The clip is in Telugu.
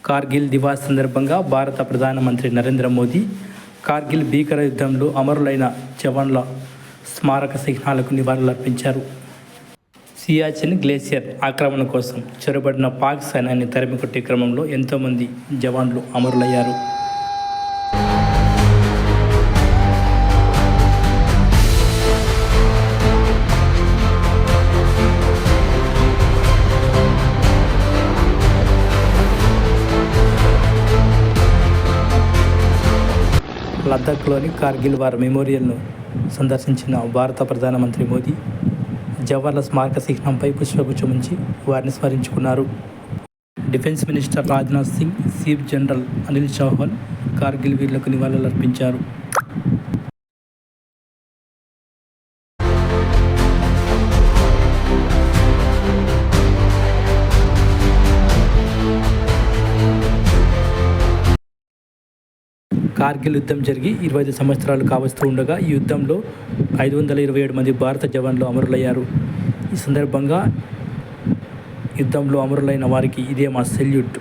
కార్గిల్ దివాస్ సందర్భంగా భారత ప్రధానమంత్రి నరేంద్ర మోదీ కార్గిల్ భీకర యుద్ధంలో అమరులైన జవాన్ల స్మారక చిహ్నాలకు నివాళులర్పించారు. సియాచిన్ గ్లేసియర్ ఆక్రమణ కోసం చొరబడిన పాక్ సైన్యాన్ని తరిమికొట్టే క్రమంలో ఎంతోమంది జవాన్లు అమరులయ్యారు. లద్దాఖ్లోని కార్గిల్ వార్ మెమోరియల్ను సందర్శించిన భారత ప్రధానమంత్రి మోదీ జవాన్ల స్మారక చిహ్నంపై పుష్పగుచ్చం ఉంచి వారిని స్మరించుకున్నారు. Defence minister Rajnath Singh, chief general Anil Chauhan Kargil వీరులకు నివాళులర్పించారు. కార్గిల్ యుద్ధం జరిగి 25 సంవత్సరాలు కావస్తూ ఉండగా ఈ యుద్ధంలో 527 మంది భారత జవాన్లు అమరులయ్యారు. ఈ సందర్భంగా యుద్ధంలో అమరులైన వారికి ఇదే మా సెల్యూట్.